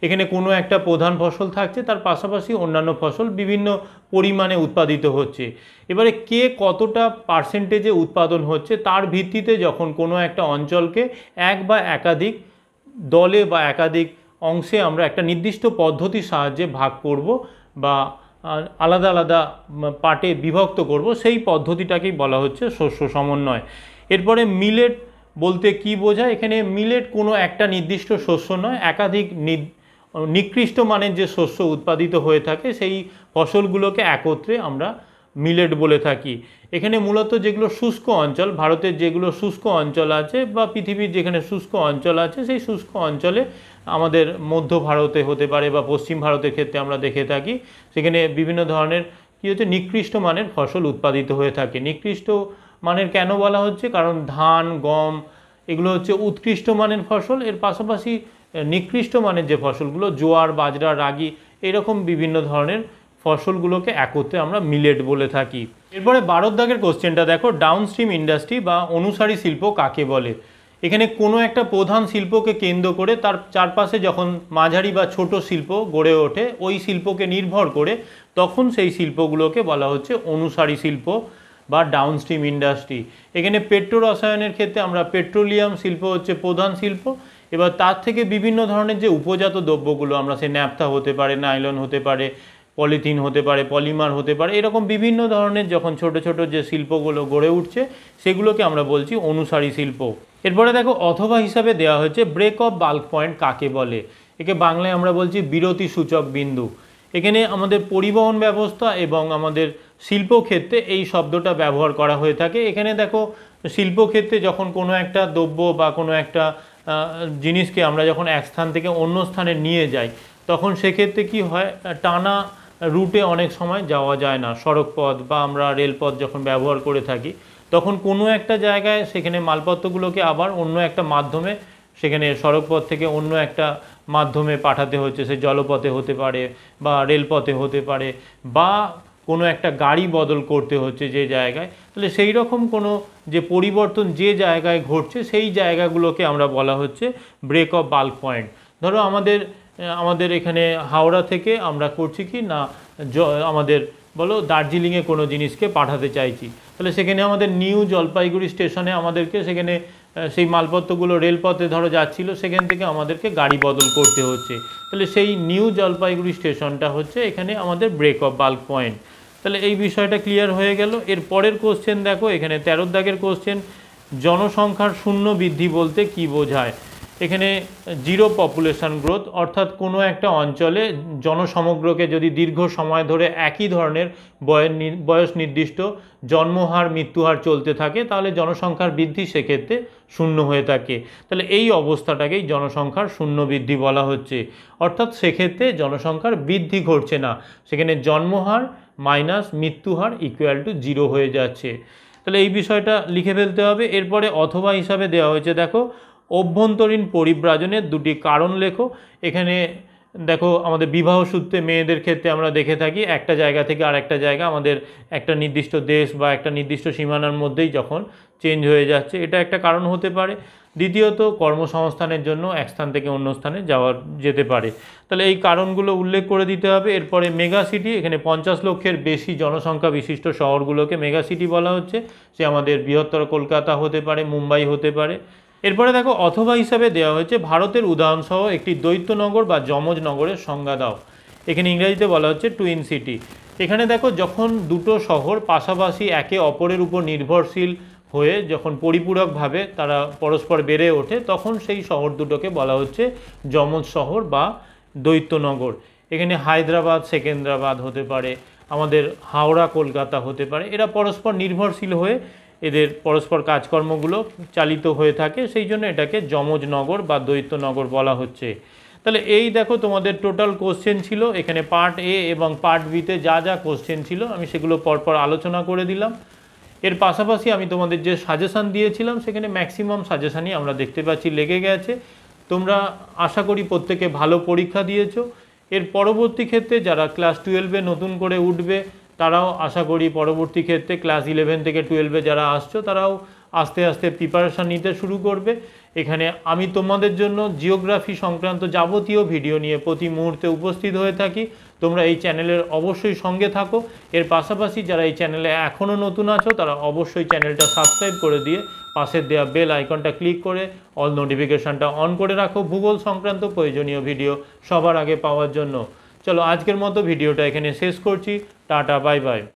এখানে কোনো একটা প্রধান ফসল থাকছে, তার পাশাপাশি অন্যান্য ফসল বিভিন্ন পরিমাণে উৎপাদিত হচ্ছে। এবারে কে কতটা পার্সেন্টেজে উৎপাদন হচ্ছে তার ভিত্তিতে যখন কোনো একটা অঞ্চলকে এক বা একাধিক দলে বা একাধিক অংশে আমরা একটা নির্দিষ্ট পদ্ধতির সাহায্যে ভাগ করব বা আলাদা আলাদা পার্টে বিভক্ত করব, সেই পদ্ধতিটাকেই বলা হচ্ছে শস্য সমন্বয়। এরপরে মিলেট বলতে কি বোঝায়, এখানে মিলেট কোনো একটা নির্দিষ্ট শস্য নয়, একাধিক নিকৃষ্ট মানের যে শস্য উৎপাদিত হয়ে থাকে সেই ফসলগুলোকে একত্রে আমরা মিলেট বলে থাকি। এখানে মূলত যেগুলো শুষ্ক অঞ্চল, ভারতের যেগুলো শুষ্ক অঞ্চল আছে বা পৃথিবীর যেখানে শুষ্ক অঞ্চল আছে সেই শুষ্ক অঞ্চলে আমাদের মধ্য ভারতে হতে পারে বা পশ্চিম ভারতের ক্ষেত্রে আমরা দেখে থাকি সেখানে বিভিন্ন ধরনের কী হচ্ছে নিকৃষ্ট মানের ফসল উৎপাদিত হয়ে থাকে। নিকৃষ্ট মানের কেন বলা হচ্ছে, কারণ ধান গম এগুলো হচ্ছে উৎকৃষ্ট মানের ফসল, এর পাশাপাশি নিকৃষ্ট মানের যে ফসলগুলো জোয়ার বাজরা রাগি এরকম বিভিন্ন ধরনের ফসলগুলোকে একত্রে আমরা মিলেট বলে থাকি। এরপরে 12 দাগের কোশ্চেনটা দেখো, ডাউনস্ট্রিম ইন্ডাস্ট্রি বা অনুসারী শিল্প কাকে বলে। এখানে কোনো একটা প্রধান শিল্পকে কেন্দ্র করে তার চারপাশে যখন মাঝারি বা ছোট শিল্প গড়ে ওঠে ওই শিল্পকে নির্ভর করে তখন সেই শিল্পগুলোকে বলা হচ্ছে অনুসারী শিল্প বা ডাউনস্ট্রিম ইন্ডাস্ট্রি। এখানে পেট্রো রসায়নের ক্ষেত্রে আমরা পেট্রোলিয়াম শিল্প হচ্ছে প্রধান শিল্প, এবার তার থেকে বিভিন্ন ধরনের যে উপজাত দ্রব্যগুলো আমরা সে ন্যাপথা হতে পারে, নাইলন হতে পারে, পলিথিন হতে পারে, পলিমার হতে পারে, এরকম বিভিন্ন ধরনের যখন ছোট ছোট যে শিল্পগুলো গড়ে উঠছে সেগুলোকে আমরা বলছি অনুসারী শিল্প। এরপরে দেখো অথবা হিসাবে দেওয়া হয়েছে ব্রেক অফ বাল্ক পয়েন্ট কাকে বলে, একে বাংলায় আমরা বলছি বিরতি সূচক বিন্দু। এখানে আমাদের পরিবহন ব্যবস্থা এবং আমাদের শিল্পক্ষেত্রে এই শব্দটা ব্যবহার করা হয়ে থাকে। এখানে দেখো শিল্পক্ষেত্রে যখন কোনো একটা দ্রব্য বা কোনো একটা জিনিসকে আমরা যখন এক স্থান থেকে অন্য স্থানে নিয়ে যাই তখন সেক্ষেত্রে কি হয়, টানা রুটে অনেক সময় যাওয়া যায় না, সড়ক পথ বা আমরা রেলপথ যখন ব্যবহার করে থাকি তখন কোনো একটা জায়গায় সেখানে মালপত্রগুলোকে আবার অন্য একটা মাধ্যমে সেখানে সড়ক পথ থেকে অন্য একটা মাধ্যমে পাঠাতে হচ্ছে, সে জলপথে হতে পারে বা রেলপথে হতে পারে বা কোনো একটা গাড়ি বদল করতে হচ্ছে যে জায়গায়, তাহলে সেই রকম কোনো যে পরিবর্তন যে জায়গায় ঘটছে সেই জায়গাগুলোকে আমরা বলা হচ্ছে ব্রেক অফ বাল্ক পয়েন্ট। ধরো আমাদের এখানে হাওড়া থেকে আমরা করছি কি না আমাদের বলো দার্জিলিংয়ে কোনো জিনিসকে পাঠাতে চাইছি, তাহলে সেখানে আমাদের নিউ জলপাইগুড়ি স্টেশনে আমাদেরকে সেখানে সেই মালপত্রগুলো রেলপথে ধরো যাচ্ছিলো সেখান থেকে আমাদেরকে গাড়ি বদল করতে হচ্ছে, তাহলে সেই নিউ জলপাইগুড়ি স্টেশনটা হচ্ছে এখানে আমাদের ব্রেক অফ বাল্ক পয়েন্ট। তাহলে এই বিষয়টা ক্লিয়ার হয়ে গেল। এর পরের কোশ্চেন দেখো, এখানে 13 দাগের কোশ্চেন, জনসংখ্যার শূন্য বৃদ্ধি বলতে কি বোঝায়। এখানে জিরো পপুলেশন গ্রোথ, অর্থাৎ কোনো একটা অঞ্চলে জনসমগ্রকে যদি দীর্ঘ সময় ধরে একই ধরনের বয়স নির্দিষ্ট জন্মহার মৃত্যুহার চলতে থাকে তাহলে জনসংখ্যার বৃদ্ধি সেক্ষেত্রে শূন্য হয়ে থাকে। তাহলে এই অবস্থাটাকেই জনসংখ্যার শূন্য বৃদ্ধি বলা হচ্ছে, অর্থাৎ সেক্ষেত্রে জনসংখ্যার বৃদ্ধি ঘটছে না, সেখানে জন্মহার মাইনাস মৃত্যুহার ইকুয়াল টু 0 হয়ে যাচ্ছে। তাহলে এই বিষয়টা লিখে ফেলতে হবে। এরপরে অথবা হিসাবে দেওয়া হয়েছে দেখো, অভ্যন্তরীণ পরিব্রাজনের দুটি কারণ লেখো। এখানে দেখো আমাদের বিবাহ সূত্রে মেয়েদের ক্ষেত্রে আমরা দেখে থাকি একটা জায়গা থেকে আরেকটা জায়গা আমাদের একটা নির্দিষ্ট দেশ বা একটা নির্দিষ্ট সীমানার মধ্যেই যখন চেঞ্জ হয়ে যাচ্ছে, এটা একটা কারণ হতে পারে। দ্বিতীয়ত কর্মসংস্থানের জন্য এক স্থান থেকে অন্য স্থানে যেতে পারে। তাহলে এই কারণগুলো উল্লেখ করে দিতে হবে। এরপরে মেগা সিটি, এখানে 50 লক্ষের বেশি জনসংখ্যা বিশিষ্ট শহরগুলোকে মেগা সিটি বলা হচ্ছে। সে আমাদের বৃহত্তর কলকাতা হতে পারে, মুম্বাই হতে পারে। এরপরে দেখো অথবা হিসাবে দেওয়া হয়েছে ভারতের উদাহরণসহ একটি দ্বৈতনগর বা যমজ নগরের সংজ্ঞা দাও। এখানে ইংরেজিতে বলা হচ্ছে টুইন সিটি। এখানে দেখো যখন দুটো শহর পাশাপাশি একে অপরের উপর নির্ভরশীল হয়ে যখন পরিপূরকভাবে তারা পরস্পর বেড়ে ওঠে, তখন সেই শহর দুটোকে বলা হচ্ছে যমজ শহর বা দ্বৈতনগর। এখানে হায়দ্রাবাদ সেকেন্দ্রাবাদ হতে পারে, আমাদের হাওড়া কলকাতা হতে পারে। এরা পরস্পর নির্ভরশীল হয়ে এদের পরস্পর কাজকর্মগুলো চালিত হয়ে থাকে, সেই জন্য এটাকে যমজ নগর বা দ্বৈতনগর বলা হচ্ছে। তাহলে এই দেখো তোমাদের টোটাল কোশ্চেন ছিল। এখানে পার্ট এ এবং পার্ট বিতে যা যা কোশ্চেন ছিল আমি সেগুলো পরপর আলোচনা করে দিলাম। এর পাশাপাশি আমি তোমাদের যে সাজেশান দিয়েছিলাম সেখানে ম্যাক্সিমাম সাজেশানই আমরা দেখতে পাচ্ছি লেগে গেছে। তোমরা আশা করি প্রত্যেকে ভালো পরীক্ষা দিয়েছো। এর পরবর্তী ক্ষেত্রে যারা ক্লাস 12-এ নতুন করে উঠবে তারাও আশা করি পরবর্তী ক্ষেত্রে ক্লাস 11 থেকে 12-এ যারা আসছো তারাও আস্তে আস্তে প্রিপারেশান নিতে শুরু করবে। এখানে আমি তোমাদের জন্য জিওগ্রাফি সংক্রান্ত যাবতীয় ভিডিও নিয়ে প্রতি মুহূর্তে উপস্থিত হয়ে থাকি। তোমরা এই চ্যানেলের অবশ্যই সঙ্গে থাকো। এর পাশাপাশি যারা এই চ্যানেলে এখনও নতুন আছো তারা অবশ্যই চ্যানেলটা সাবস্ক্রাইব করে দিয়ে পাশের দেওয়া বেল আইকনটা ক্লিক করে অল নোটিফিকেশানটা অন করে রাখো ভূগোল সংক্রান্ত প্রয়োজনীয় ভিডিও সবার আগে পাওয়ার জন্য। চলো আজকের মতো ভিডিওটা এখানে শেষ করছি। Tata, bye bye.